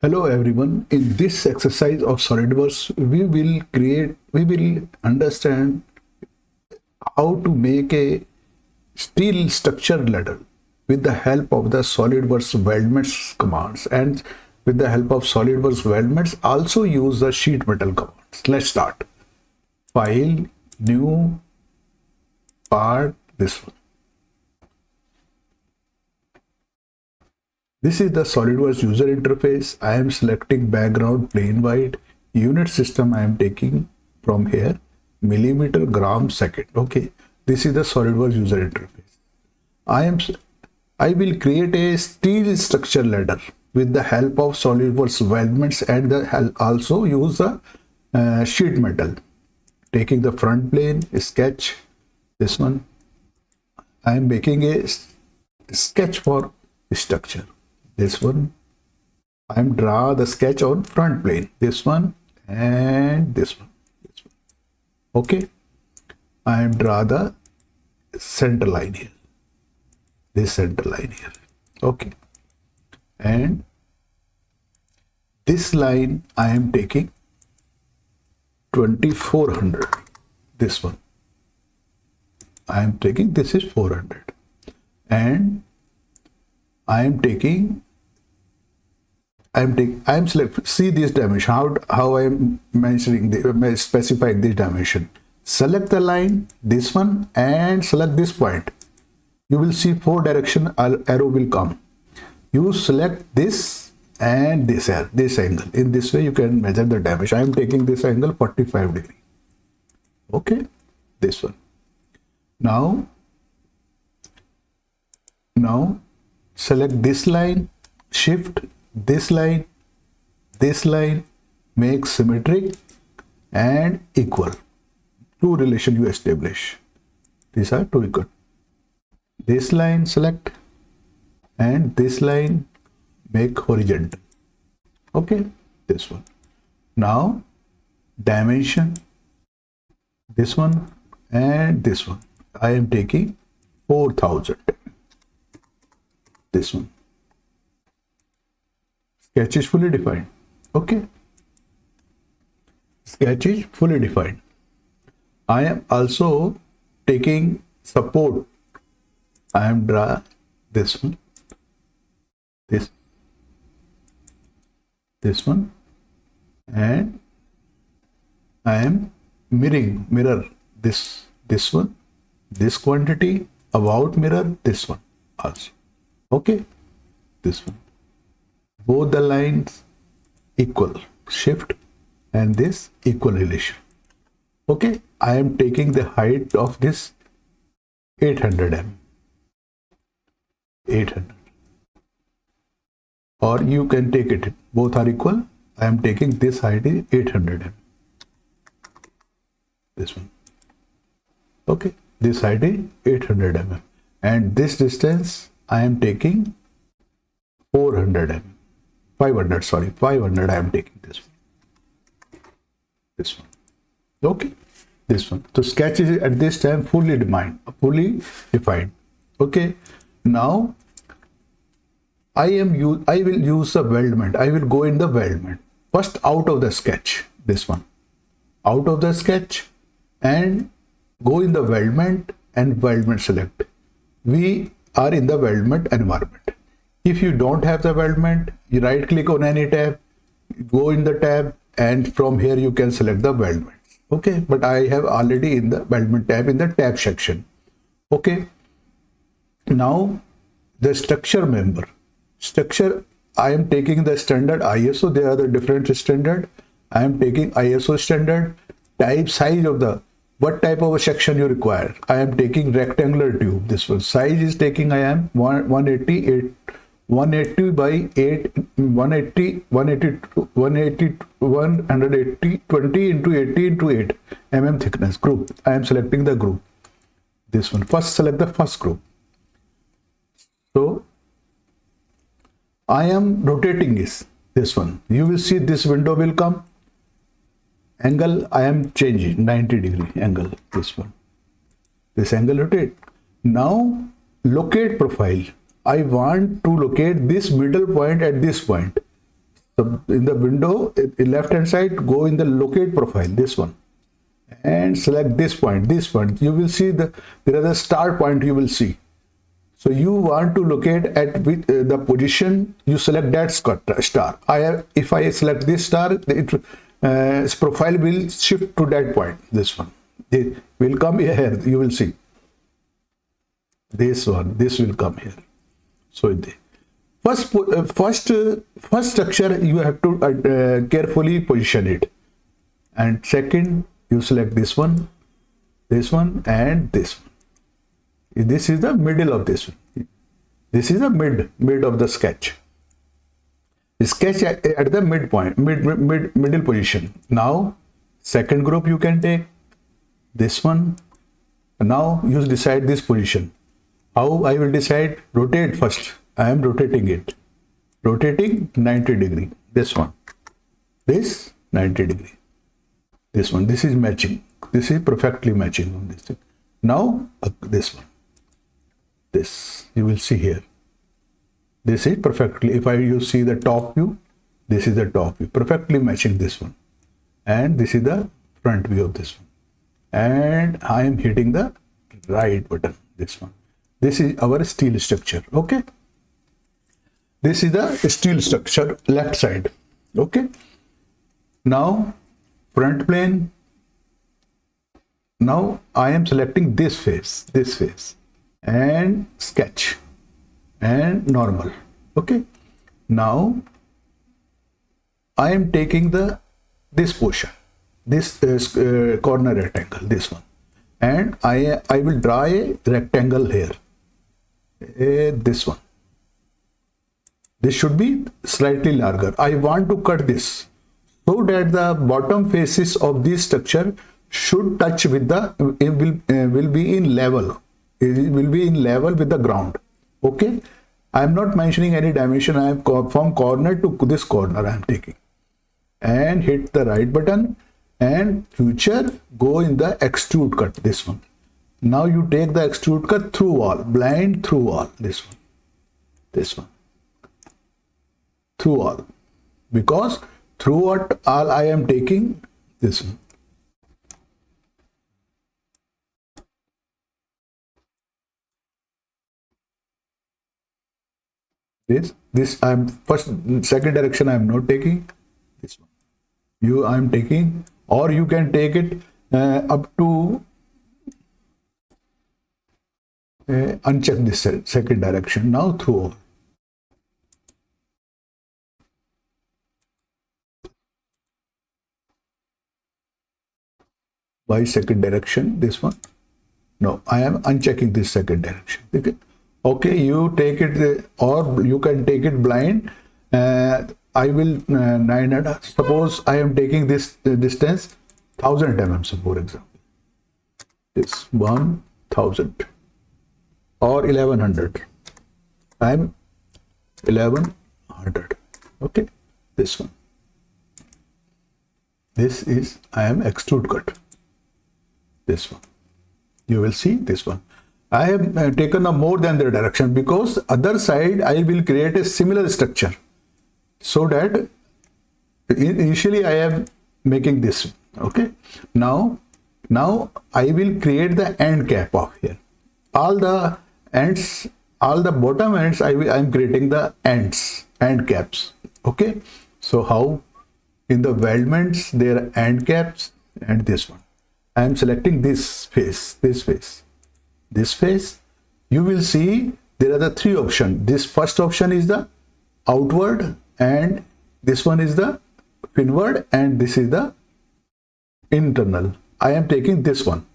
Hello everyone. In this exercise of SolidWorks, we will understand how to make a steel structure ladder with the help of the SolidWorks Weldments commands, and with the help of SolidWorks Weldments also use the sheet metal commands. Let's start. File, new, part, this one. This is the SolidWorks user interface. I am selecting background plain white. Unit system I am taking from here, millimeter, gram, second. Okay, this is the SolidWorks user interface. I will create a steel structure ladder with the help of SolidWorks weldments, and also use the sheet metal. Taking the front plane, sketch, this one. I am making a sketch for structure. This one, I am draw the sketch on front plane. This one and this one. Okay, I am draw the center line here. This center line here. Okay, and this line I am taking 2400. This one I am taking. This is 400, and I am taking. See this dimension, how I am mentioning specifying this dimension. Select the line, this one, and select this point. You will see 4 direction arrow will come. You select this and this angle. In this way you can measure the dimension. I am taking this angle 45 degree. Okay, this one. Now select this line, shift this line, make symmetric and equal. Two relation you establish. These are two equal. This line select, and this line make horizontal. Okay, this one. Now dimension, this one and this one. I am taking 4000. This one. Sketch is fully defined. Okay, sketch is fully defined. I am also taking support. I am draw this one, this one, and I am mirror this one, this quantity, about mirror this one also. Okay, this one. Both the lines equal, shift, and this equal relation. Okay, I am taking the height of this 800 mm. 800, or you can take it, both are equal. I am taking this height is 800 mm. This one. Okay, this height is 800 mm, and this distance I am taking 400 mm. 500 I am taking this one. Okay, this one. So sketch is at this time fully defined. Okay, now I will use the weldment. I will go in the weldment first, out of the sketch, this one, out of the sketch, and go in the weldment and weldment select. We are in the weldment environment. If you don't have the weldment, you right click on any tab, go in the tab, and from here you can select the weldment. Okay, but I have already in the weldment tab in the tab section. Okay, now the structure member. Structure, I am taking the standard ISO. There are the different standard. I am taking ISO standard. Type, size of the, what type of a section you require. I am taking rectangular tube. This one. Size is taking, I am 180 by 8, 180, 20 into 80 into 8 mm thickness. Group, I am selecting the group. This one. First select the first group. So I am rotating this one. You will see this window will come. Angle I am changing 90 degree angle. This one. This angle rotate. Now locate profile. I want to locate this middle point at this point. So in the window, in left hand side, go in the locate profile, this one, and select this point, this point. You will see there is a star point you will see. So you want to locate at the position, you select that star. If I select this star, its profile will shift to that point. This one, it will come here. You will see this one. This will come here. So first structure you have to carefully position it, and second you select this one, and this one. This is the middle of this one. This is the mid of the sketch. Sketch at the midpoint, middle position. Now second group you can take this one. Now you decide this position. How I will decide? Rotate first. I am rotating it. Rotating 90 degree. This one. This 90 degree. This one. This is matching. This is perfectly matching on this thing. Now this one. This you will see here. This is perfectly, if you see the top view, this is the top view, perfectly matching this one, and this is the front view of this one, and I am hitting the right button, this one. This is our steel structure. Okay, this is the steel structure, left side. Okay, now front plane. Now I am selecting this face, and sketch and normal. Okay, now I am taking this portion, this corner rectangle, this one, and I will draw a rectangle here. This one. This should be slightly larger. I want to cut this so that the bottom faces of this structure should touch with will be in level. It will be in level with the ground. Okay, I am not mentioning any dimension. I am from corner to this corner I am taking, and hit the right button, and future go in the extrude cut, this one. Now you take the extrude cut through wall, blind through wall, this one, through wall, because through what all I am taking this one. This I'm second direction I am not taking, this one I am taking, or you can take it up to uncheck this second direction. Now through by second direction, this one. No, I am unchecking this second direction. Okay, you take it, or you can take it blind. I will 900. Suppose I am taking this distance 1000 mm, for example. This 1000 or 1100. I am 1100. Okay, this one. This is I am extrude cut. This one. You will see this one. I have taken a more than the direction, because other side I will create a similar structure, so that initially I am making this. Okay, now I will create the end cap of here. All the ends, all the bottom ends, I am creating the end caps. Okay, so how in the weldments there are end caps, and this one. I am selecting this face, this face. You will see there are the three options. This first option is the outward, and this one is the inward, and this is the internal. I am taking this one,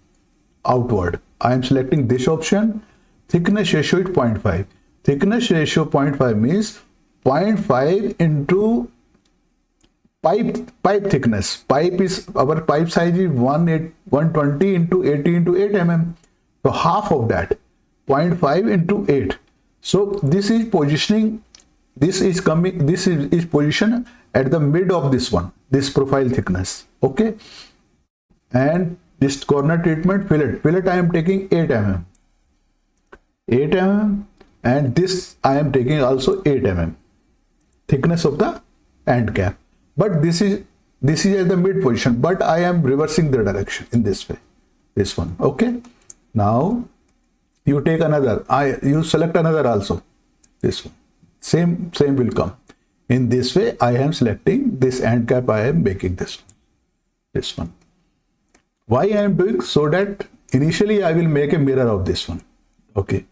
outward. I am selecting this option. Thickness ratio is 0.5. Thickness ratio 0.5 means 0.5 into pipe thickness. Pipe is, our pipe size is 120 into 80 into 8 mm. So half of that, 0.5 into 8. So this is positioning, this is position at the mid of this one, this profile thickness. Okay, and this corner treatment, fillet I am taking 8 mm, and this I am taking also 8 mm thickness of the end cap. But this is at the mid position, but I am reversing the direction in this way, this one. Okay, now you take another, you select another also, this one, same will come. In this way I am selecting this end cap, I am making this one. Why I am doing? So that initially I will make a mirror of this one. Okay,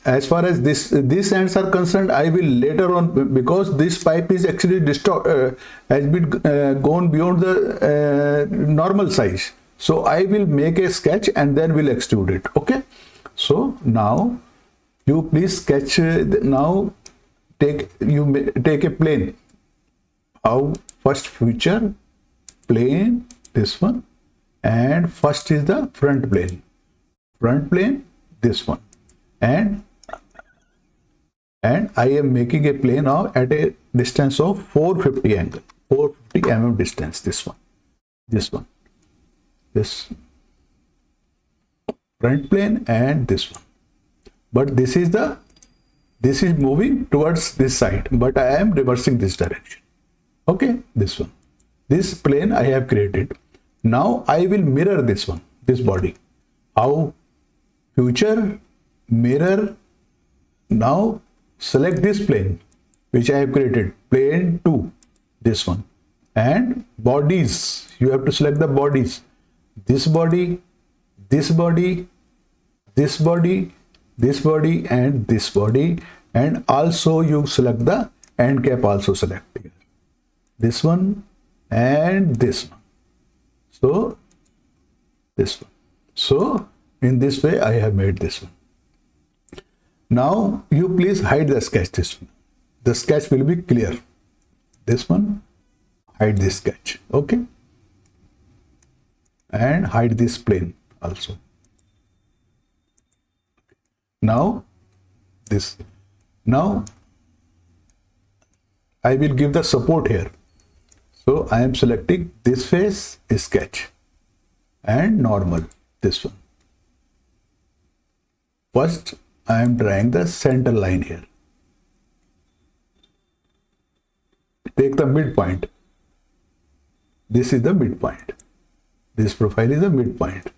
as far as these ends are concerned, I will later on, because this pipe is actually has been gone beyond the normal size, so I will make a sketch and then will extrude it. Okay, so now you please sketch. Now take a plane. How? First feature plane, this one, and first is the front plane, this one, and I am making a plane now at a distance of 450 angle, 450 mm distance, this front plane and this one. But this is moving towards this side, but I am reversing this direction. Okay, this one, this plane I have created. Now I will mirror this one, this body. How? Future, mirror. Now select this plane which I have created, plane 2, this one, and bodies. You have to select the bodies. This body, this body, this body, this body, and this body, and also you select the end cap, also select here, this one and this one. So this one. So in this way I have made this one. Now you please hide the sketch, this one. The sketch will be clear. This one, hide this sketch. Okay, and hide this plane also. Now this, now I will give the support here. So I am selecting this face, sketch, and normal, this one. First I am drawing the center line here. Take the midpoint. This is the midpoint. This profile is the midpoint.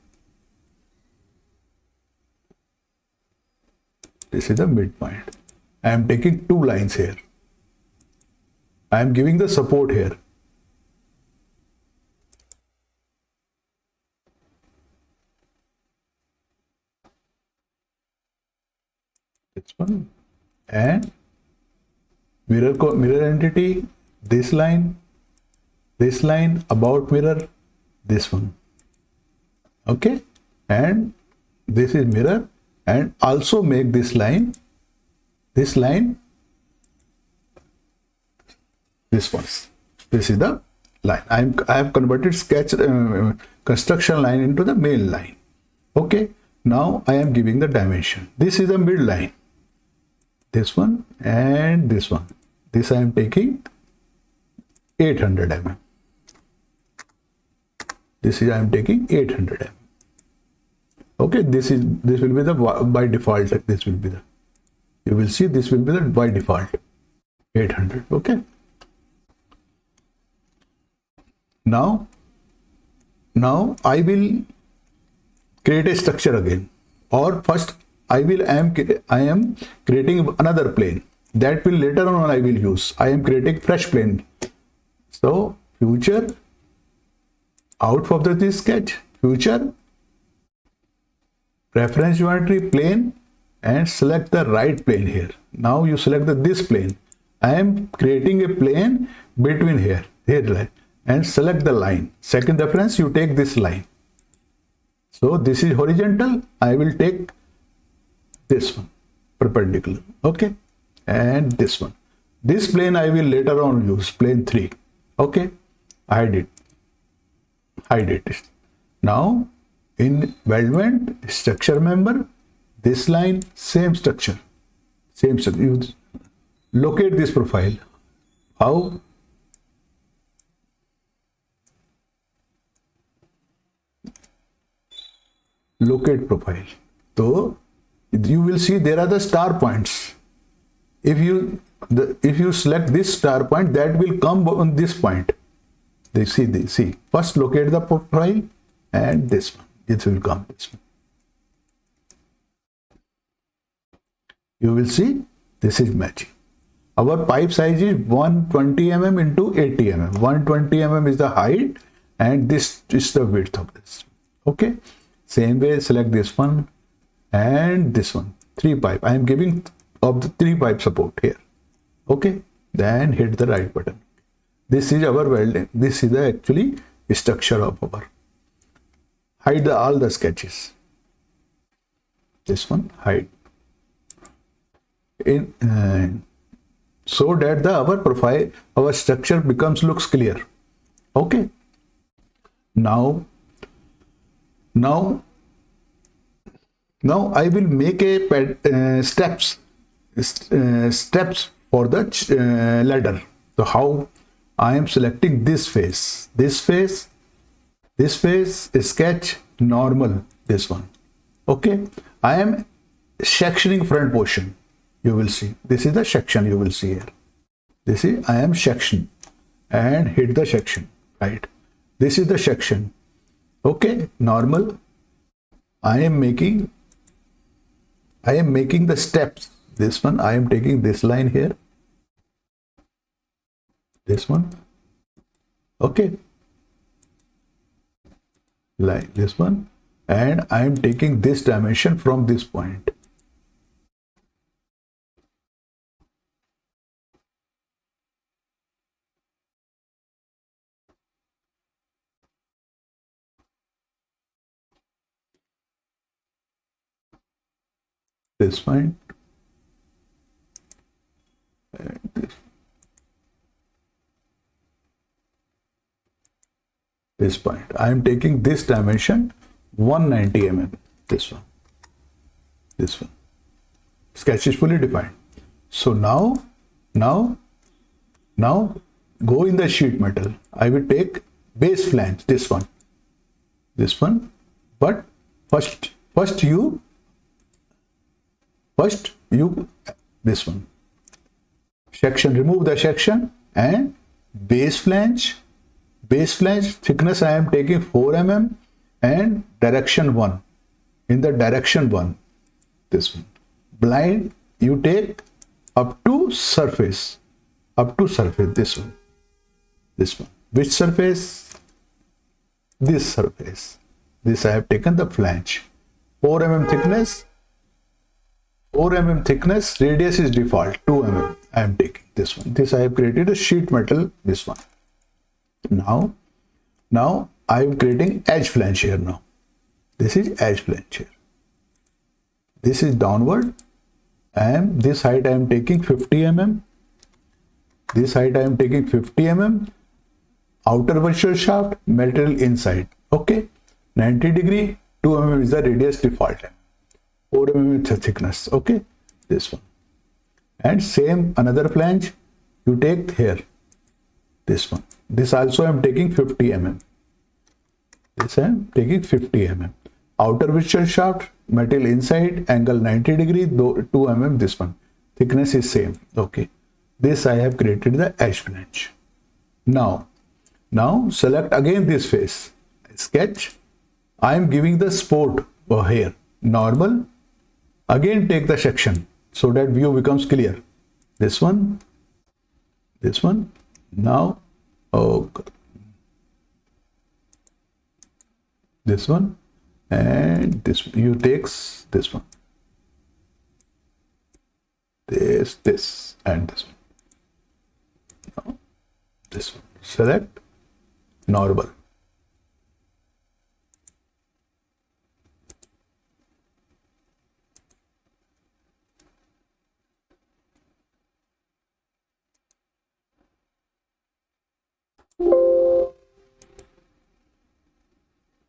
This is the midpoint. I am taking 2 lines here. I am giving the support here. This one, and mirror entity, this line, about mirror, this one. Okay, and this is mirror, and also make this line, this one. This is the line. I have converted sketch construction line into the main line. Okay, now I am giving the dimension. This is the midline. This one and this one. This I am taking 800 mm. This is I am taking 800 mm. Okay, this will be the by default. This will be the, you will see this will be the by default 800. Okay. Now I will create a structure again, or first I am creating another plane that will later on I will use. I am creating fresh plane. So future, out of this sketch, future, reference geometry, plane, and select the right plane here. Now you select this plane. I am creating a plane between here and select the line. Second reference, you take this line. So this is horizontal. I will take this one, perpendicular. Okay, and this one. This plane I will later on use, plane 3. Okay, hide it. Now in weldment structure member, this line, same structure. You locate this profile. How? Locate profile. So you will see there are the star points. If you if you select this star point, that will come on this point. They see. First locate the profile and this one. It will come this one. You will see this is matching. Our pipe size is 120 mm into 80 mm. 120 mm is the height and this is the width of this. Okay. Same way, select this one and this one. 3 pipe. I am giving of the 3 pipe support here. Okay. Then hit the right button. This is our welding. This is the actually structure of our. Hide all the sketches. This one hide. So that our profile, our structure looks clear. Okay. Now I will make a steps for the ladder. So how I am selecting this face, sketch, normal, this one. Okay. I am sectioning front portion. You will see this is the section. You will see here. This is I am section and hit the section, right? This is the section. Okay, normal. I am making the steps. This one I am taking this line here. This one. Okay. Like this one, and I am taking this dimension from this point. This point and this point. I am taking this dimension 190 mm. This one. Sketch is fully defined. So now go in the sheet metal. I will take base flange. This one. But first you this one. Section, remove the section and base flange thickness I am taking 4 mm and direction 1. In the direction 1, this one. Blind you take up to surface, this one. Which surface? This surface. This I have taken the flange. 4 mm thickness. 4 mm thickness, radius is default 2 mm. I am taking this one. This I have created a sheet metal, this one. Now I am creating edge flange here now. This is edge flange here. This is downward, and this height I am taking 50 mm. This height I am taking 50 mm. Outer virtual shaft, material inside. Okay, 90 degree, 2 mm is the radius default. 4 mm is thickness. Okay, this one. And same another flange you take here. This one. This also I am taking 50 mm. This I am taking 50 mm. Outer virtual shaft, material inside, angle 90 degree, 2 mm. This one. Thickness is same. Okay. This I have created the edge flange. Now select again this face. Sketch. I am giving the support here. Normal. Again take the section so that view becomes clear. This one. Now, this one and this one. You takes this one. This and this one. Now, this one. Select normal.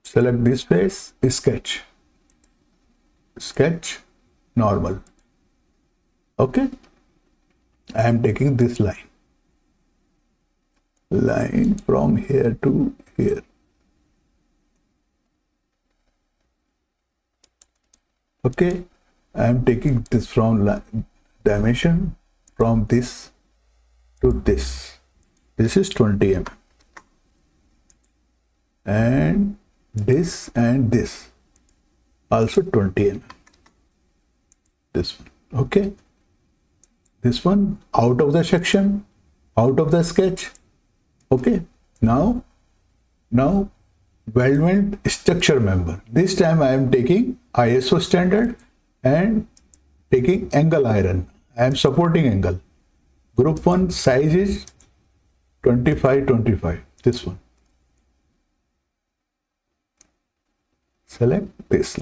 Select this face, sketch, normal. Okay. I am taking this line from here to here. Okay. I am taking this from dimension from this to this. This is 20 mm. And this also 20 mm. This one, okay. This one out of the section, out of the sketch, okay. Now weldment structure member. This time I am taking ISO standard and taking angle iron. I am supporting angle. Group 1 size is 25. This one. Select this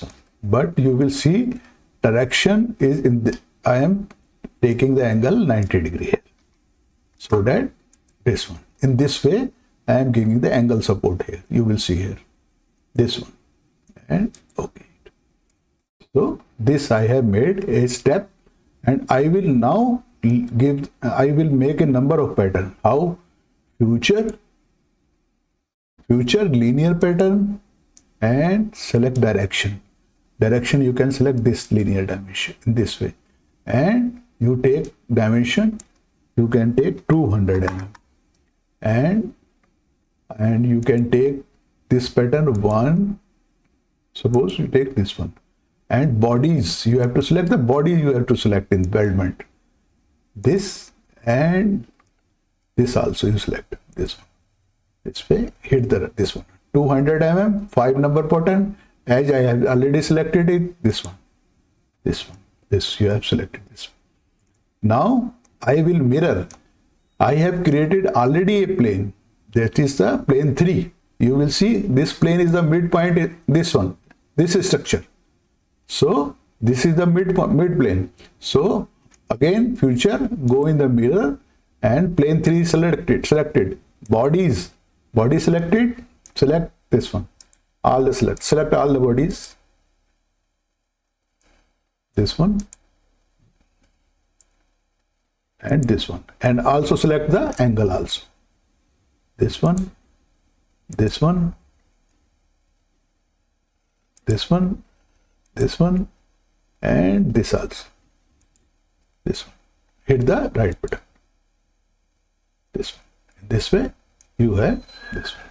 one. But you will see direction is in the, I am taking the angle 90 degree here. So that this one. In this way, I am giving the angle support here. You will see here. This one. And okay. So this I have made a step, and I will now make a number of pattern. How? Future linear pattern, and select direction. Direction you can select this linear dimension in this way, and you take dimension. You can take 200 mm, and you can take this pattern 1. Suppose you take this one, and bodies you have to select the body. You have to select in weldment. This and this also you select this one. This way, hit this one 200 mm 5 number pattern. As I have already selected it, this one, this you have selected this one. Now I will mirror. I have created already a plane. That is the plane 3. You will see this plane is the midpoint. This one, this is structure. So this is the mid plane. So again, future, go in the mirror and plane 3 selected. Body selected. Select this one. Select all the bodies. This one and this one, and also select the angle also. This one, this one, this one, this one, and this also. This one. Hit the right button. This one. This way you have this one.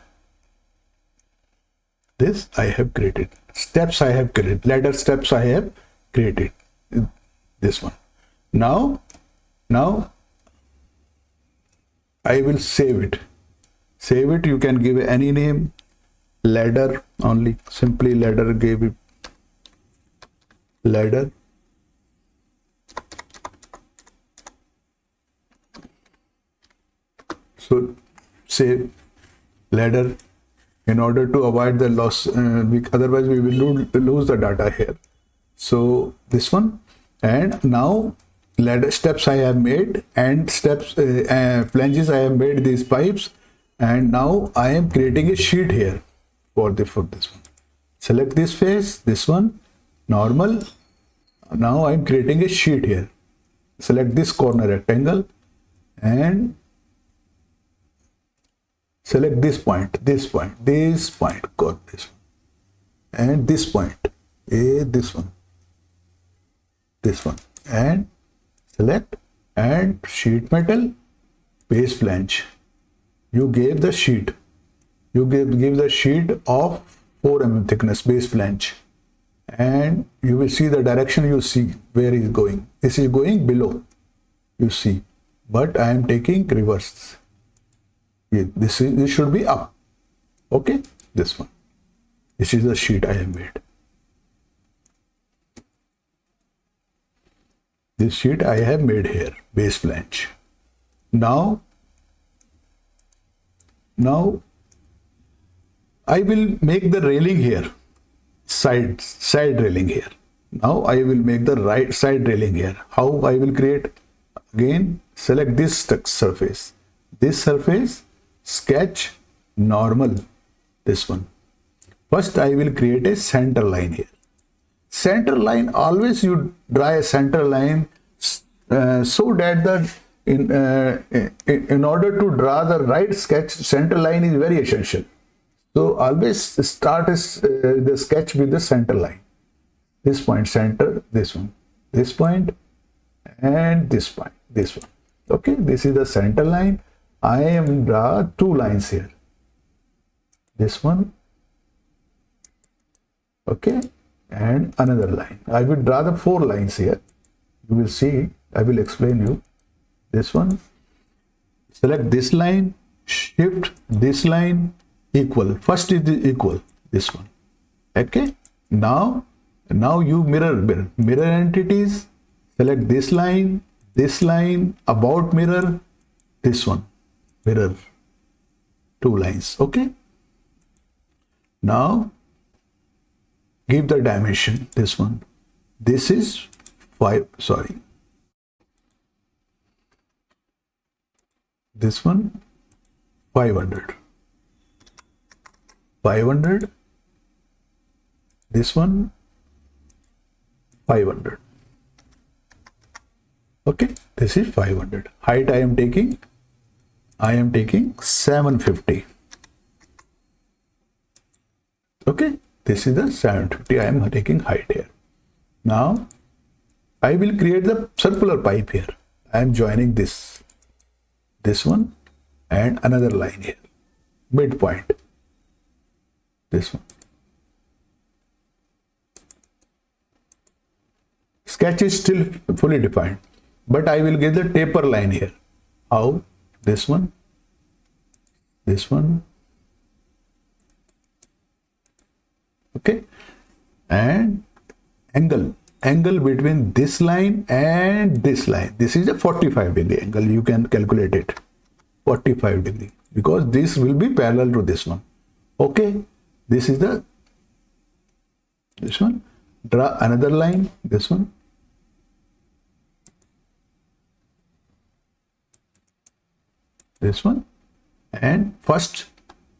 This I have created. Steps I have created. Ladder steps I have created. This one. Now I will save it. Save it. You can give any name. Ladder only. Simply ladder. Give it ladder. So save ladder. In order to avoid the loss, otherwise we will lose the data here. So this one, and now ladder steps I have made, and steps flanges I have made these pipes, and now I am creating a sheet here for this one. Select this face, this one, normal. Now I am creating a sheet here. Select this corner rectangle and select this point, got this one, and this point, this one, and select and sheet metal, base flange. You gave the sheet. You give the sheet of 4 mm thickness base flange, and you will see the direction. You see where is going. This is going below. You see, but I am taking reverse. This should be up. Okay, this one. This is the sheet I have made. This sheet I have made here, base flange. Now I will make the railing here, side railing here. Now I will make the right side railing here. How I will create? Again, select this surface. This surface, sketch, normal, this one. First I will create a center line here. Center line, always you draw a center line so that in order to draw the right sketch, center line is very essential. So always start the sketch with the center line. This point center, this one, this point, and this point, this one. Okay, this is the center line. I am draw two lines here. This one, okay, and another line. I will draw the four lines here. You will see, I will explain you. This one, select this line, shift this line, equal. First is the equal, this one. Okay, now you mirror entities, select this line, about mirror, this one, mirror, two lines. Okay, now give the dimension, this one. This is 5, sorry, this one 500, this one 500. Okay, this is 500. Height I am taking 750. Okay, this is the 750. I am taking height here. Now I will create the circular pipe here. I am joining this one and another line here, midpoint, this one. Sketch is still fully defined, but I will give the taper line here. How? This one, okay, and angle between this line and this line. This is a 45-degree angle. You can calculate it, 45 degree, because this will be parallel to this one. Okay, this is this one. Draw another line, this one. This one, and first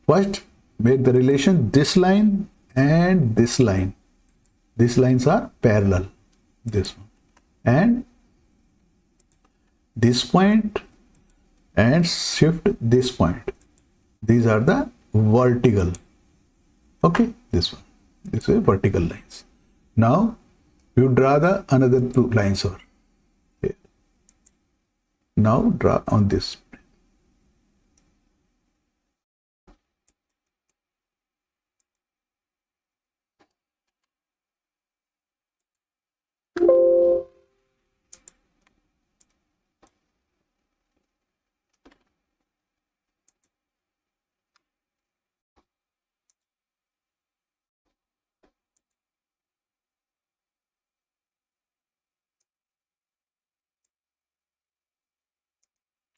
make the relation this line and this line. These lines are parallel, this one, and this point, and shift this point. These are the vertical. Okay, this one, this is vertical lines. Now you draw the another two lines over here. Now draw on this.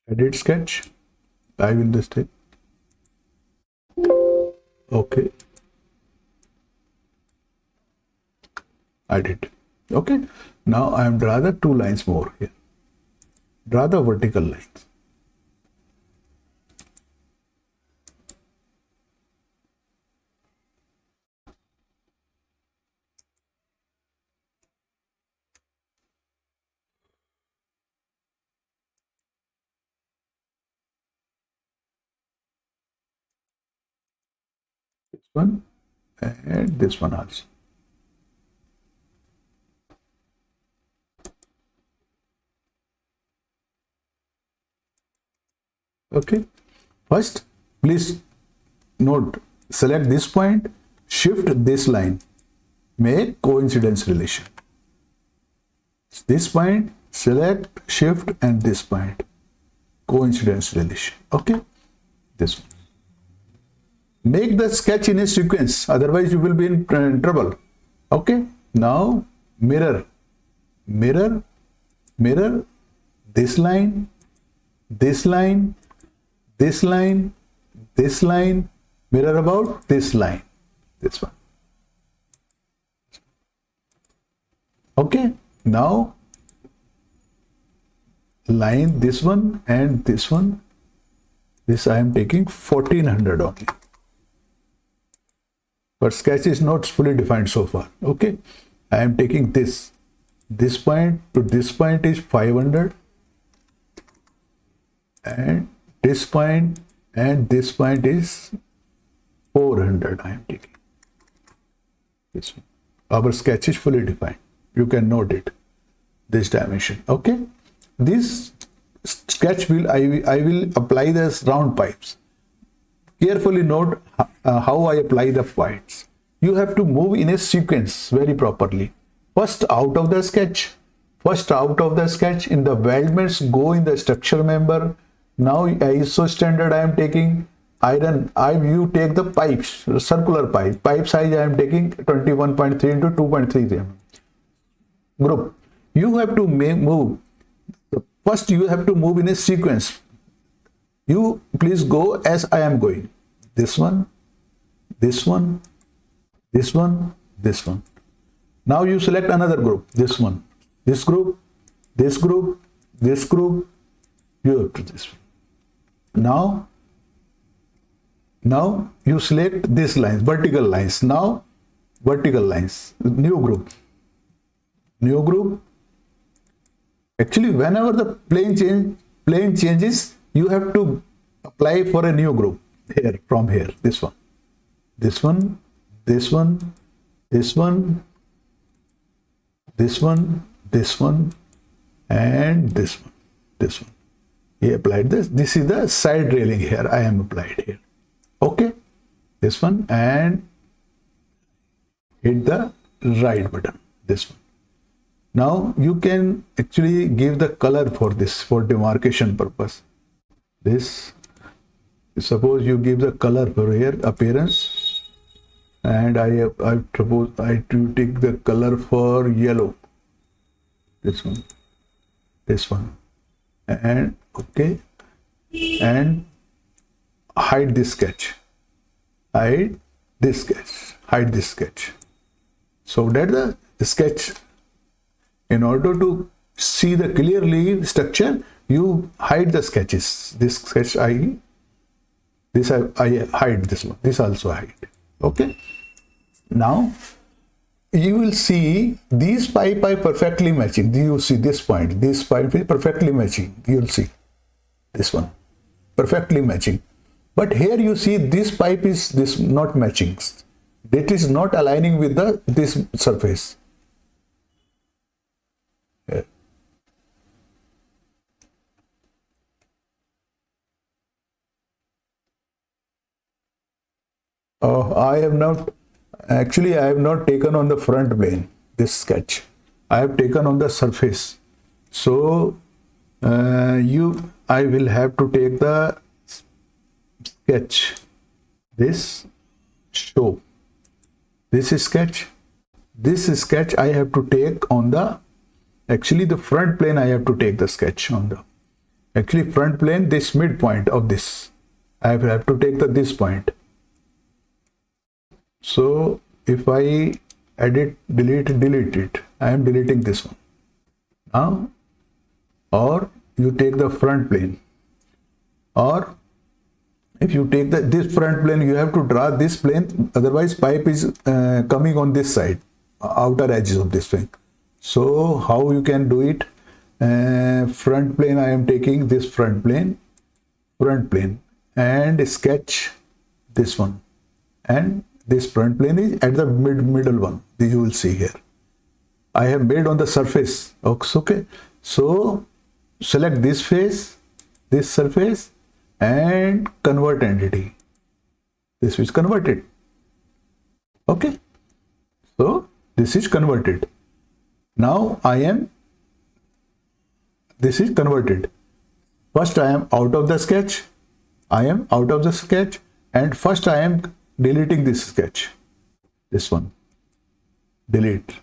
Edit sketch. I will this take. Okay, I did. Okay, now I am draw the two lines more here. Draw the vertical lines. This one and this one also. Okay, first please note, select this point, shift this line, make coincidence relation. This point, select, shift, and this point, coincidence relation. Okay, this one. Make the sketch in a sequence, otherwise you will be in trouble. Okay, now mirror this line, this line, this line, this line, mirror about this line, this one. Okay, now line this one and this one. This I am taking 1400 only, but sketch is not fully defined so far. Okay, I am taking this point to this point is 500, and this point and this point is 400. I am taking this one. Our sketch is fully defined. You can note it. this dimension. Okay, this sketch will I will apply this round pipes. Carefully note how I apply the pipes. You have to move in a sequence very properly. First out of the sketch, in the weldments, go in the structure member. Now ISO standard I am taking iron. You take the pipes, circular pipe size I am taking 21.3 into 2.3 mm. Group. You have to move. First you have to move in a sequence. You please go as I am going. This one, this one, this one, this one. Now you select another group. This one, this group, this group, this group. You have to this one. Now you select these lines, vertical lines. Now vertical lines. New group. New group. Actually, whenever the plane changes, you have to apply for a new group here, from here. This one, this one, this one, this one, this one, this one, and this one, this one. He applied this. This is the side railing here. I am applied here. Okay, this one, and hit the right button. This one. Now you can actually give the color for this, for demarcation purpose. This, suppose you give the color for here, appearance, and I propose I to take the color for yellow. This one, and okay, and hide this sketch. Hide this sketch. So that the sketch. In order to see the clearly structure, you hide the sketches. This sketch I hide this one. This also hide. Okay. Now you will see these pipe are perfectly matching. You see this point. This pipe is perfectly matching. You will see this one perfectly matching. But here you see this pipe is this not matching. It is not aligning with this surface. I have not taken on the front plane this sketch. I have taken on the surface. So I will have to take the sketch. This show. This is sketch. This is sketch I have to take on the front plane. I have to take the sketch on the front plane. This midpoint of this I have to take this point. So if I edit, delete it, I am deleting this one. Now, or you take the front plane, or if you take this front plane, you have to draw this plane. Otherwise, pipe is coming on this side, outer edges of this thing. So how you can do it? Front plane, I am taking this front plane, and sketch this one, and this front plane is at the middle one. You will see here. I have made on the surface. Okay. So select this face, this surface, and convert entity. This is converted. Okay. So this is converted. Now this is converted. First I am out of the sketch. And first I am deleting this sketch. This one. Delete.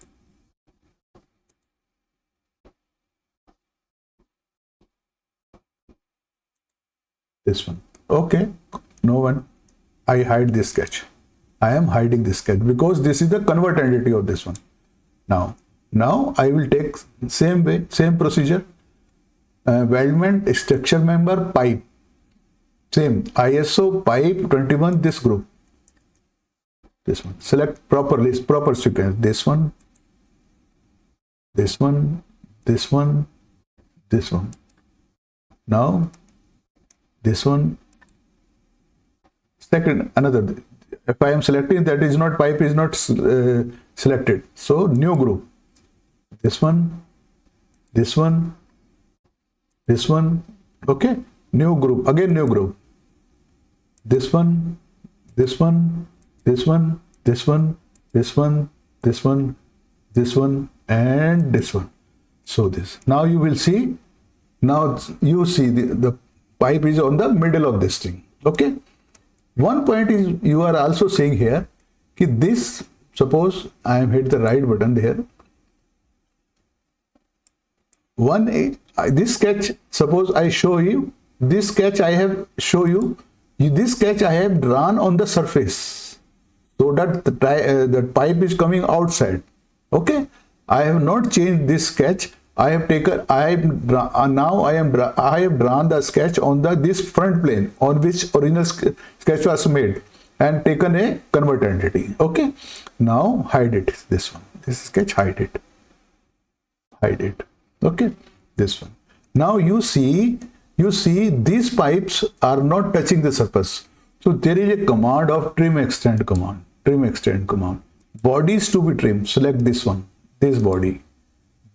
This one. Okay. No one. I hide this sketch. I am hiding this sketch because this is the convert entity of this one. Now I will take same way, same procedure. Weldment, structure member, pipe. Same. ISO pipe 21, this group. This one. Select properly, proper sequence. This one. Now this one. Second, another. If I am selecting, that is not, pipe is not selected. So new group. This one. this one, this one. Okay, new group, again new group, this one, this one, this one, this one, this one, this one, this one, and this one. So this, now you will see, now you see the pipe is on the middle of this thing. Okay, one point is you are also saying here कि this, suppose I am hit the right button there, this sketch, suppose I show you this sketch, I have show you this sketch I have drawn on the surface, so that the pipe is coming outside. Okay, I have not changed this sketch. I have taken, I have drawn the sketch on this front plane on which original sketch was made, and taken a convert entity. Okay, now hide it, this one, this sketch, hide it. Okay, this one. Now you see these pipes are not touching the surface. So there is a command of trim extend command. Bodies to be trimmed. Select this one, this body,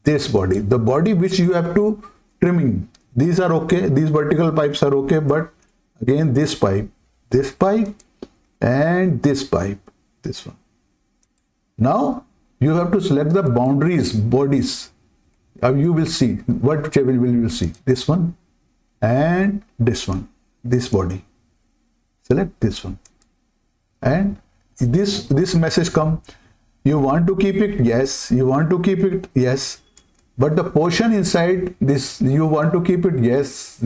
the body which you have to trimming. These are okay, these vertical pipes are okay, but again this pipe, and this pipe, this one. Now you have to select the boundaries, bodies. You will see what table you will see, this one and this one, this body. Select this one, and this message come. You want to keep it? Yes. You want to keep it? Yes. But the portion inside this, you want to keep it? Yes.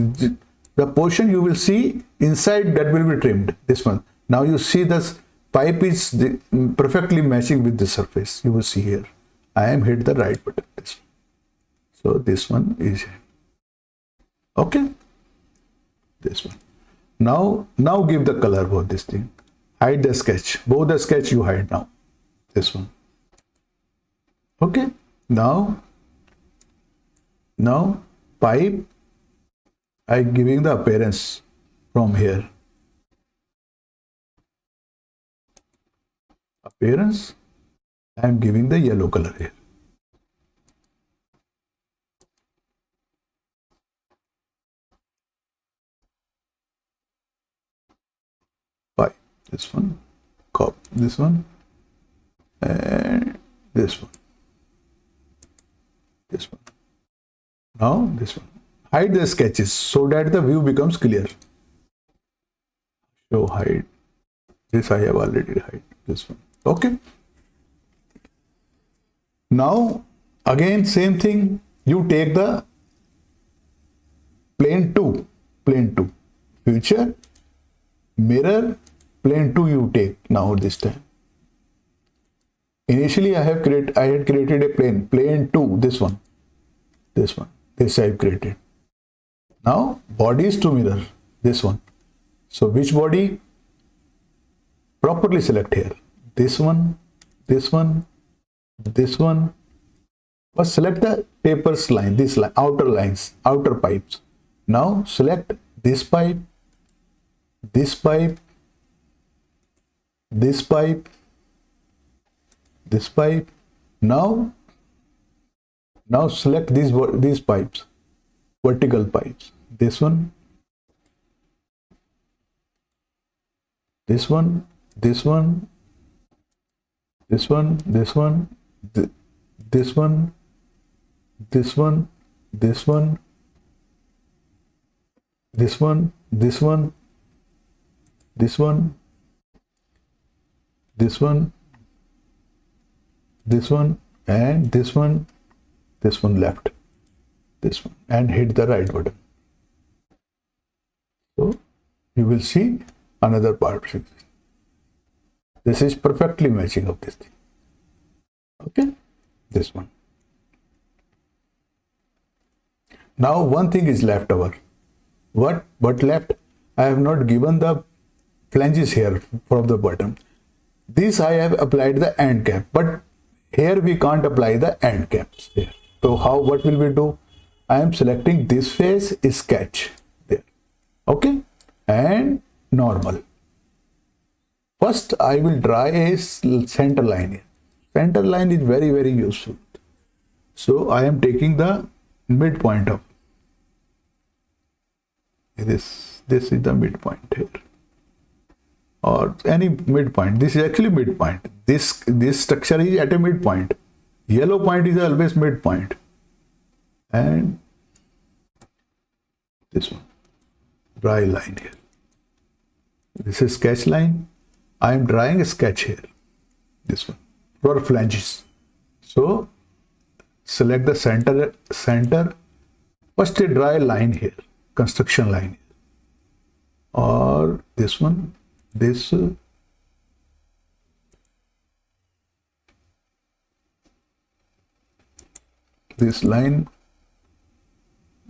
The portion you will see inside, that will be trimmed, this one. Now you see this pipe is perfectly matching with the surface. You will see here. I am hit the right button, this one. So this one is okay. This one. Now give the color for this thing. Hide the sketch. Both the sketch you hide now. This one. Okay. Now pipe, I giving the appearance from here. Appearance. I am giving the yellow color here. This one, copy this one, and this one, Now this one. Hide the sketches so that the view becomes clear. Show hide. This I have already hide. This one. Okay. Now again same thing. You take the plane 2, feature, mirror. Plane 2 you take now this time. Initially I had created a plane 2, this one, this I have created. Now bodies to mirror, this one. So which body? Properly select here. This one, but select the tapers line, this line, outer lines, outer pipes. Now select this pipe, this pipe, this pipe, this pipe. Now select these pipes, vertical pipes. This one, this one, this one, this one, this one, this one, this one, this one, this one, this one, this one, this one, this one, and this one left, this one, and hit the right button. So you will see another part. This is perfectly matching of this thing. Okay, this one. Now one thing is left over. What left? I have not given the flanges here from the bottom. This I have applied the end cap, but here we can't apply the end caps here. So what will we do? I am selecting this face, sketch there. Okay, and normal. First I will draw a center line here. Center line is very, very useful. So I am taking the midpoint of this is the midpoint here, or any midpoint. This is actually midpoint. This structure is at a midpoint. Yellow point is always midpoint. And this one, dry line here. This is sketch line. I am drawing a sketch here. This one for flanges. So select the center. First a dry line here, construction line, or this one, this line,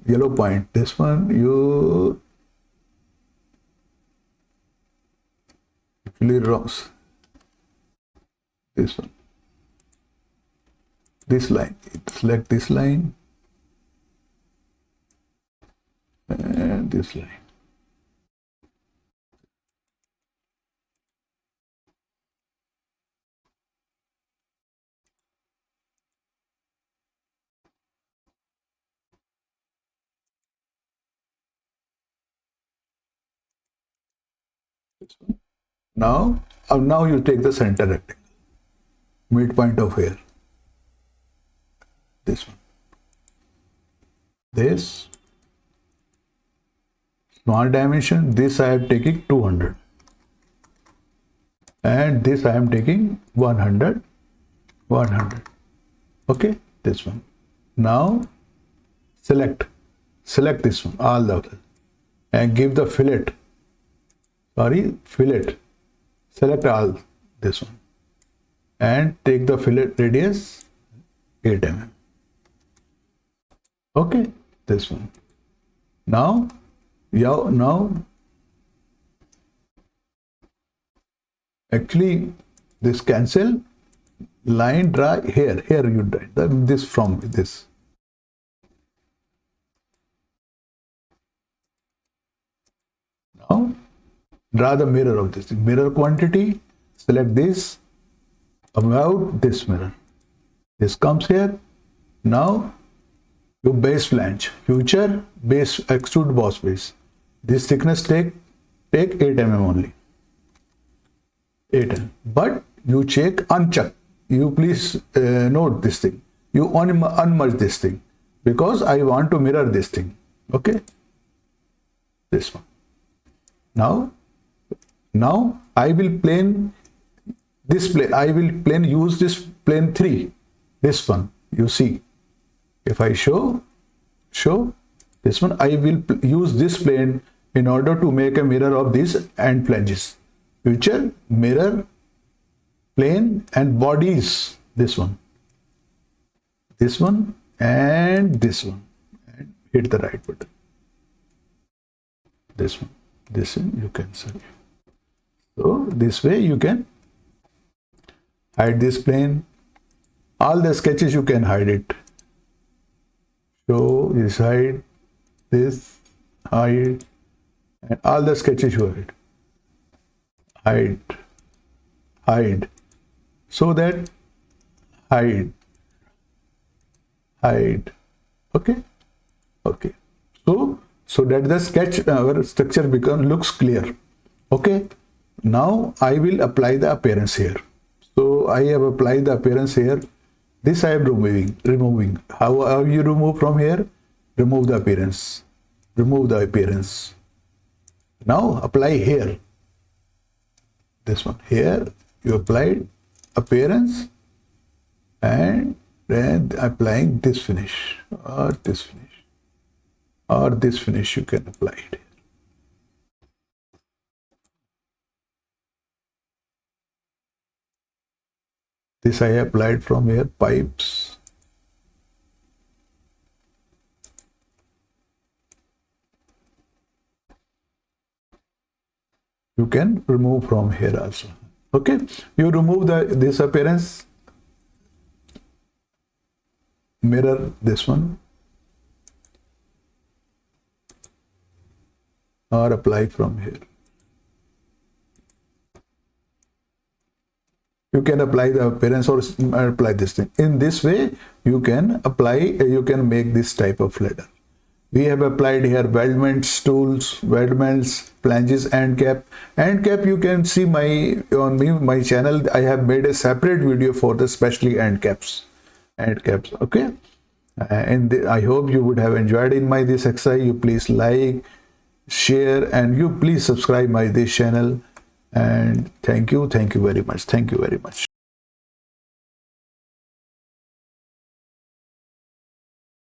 yellow point. This one you actually wrongs. This one, this line. Select this line and this line. Now you take the center rectangle, midpoint of here. This one. This small dimension. This I am taking 200, and this I am taking 100. Okay, this one. Now select this one, all the others, and give the fillet. Select all this one and take the fillet radius 8 mm. Okay, this one. Now actually this cancel line, draw here you draw this from this. Now draw the mirror of this thing. Mirror quantity, select this, about this mirror. This comes here. Now your base flange, future base, extrude boss base. This thickness take 8 mm only. 8 mm. But you uncheck. You please note this thing. You unmerge this thing because I want to mirror this thing. Okay. This one. Now I will plane this plane. I will use this plane 3. This one. You see. If I show this one, I will use this plane in order to make a mirror of these end flanges. Future mirror plane and bodies. This one, and this one, and hit the right button. This one you can select. So this way you can hide this plane. All the sketches you can hide it. So this hide, this hide, and all the sketches you hide, so that hide. Okay. So that the sketch, our structure looks clear. Okay. Now I will apply the appearance here. So I have applied the appearance here. This I am removing. How you remove from here? Remove the appearance. Now apply here. This one. Here you applied appearance, and then applying this finish or this finish you can apply it. This I applied from here, pipes. You can remove from here also. Okay, you remove this appearance, mirror this one, or apply from here. You can apply the appearance or apply this thing. In this way, you can apply, you can make this type of ladder. We have applied here weldments tools, weldments, flanges, end cap. End cap, you can see my channel. I have made a separate video for the especially end caps. End caps, okay. And I hope you would have enjoyed in my this exercise. You please like, share, and you please subscribe my this channel. And thank you very much. Thank you very much.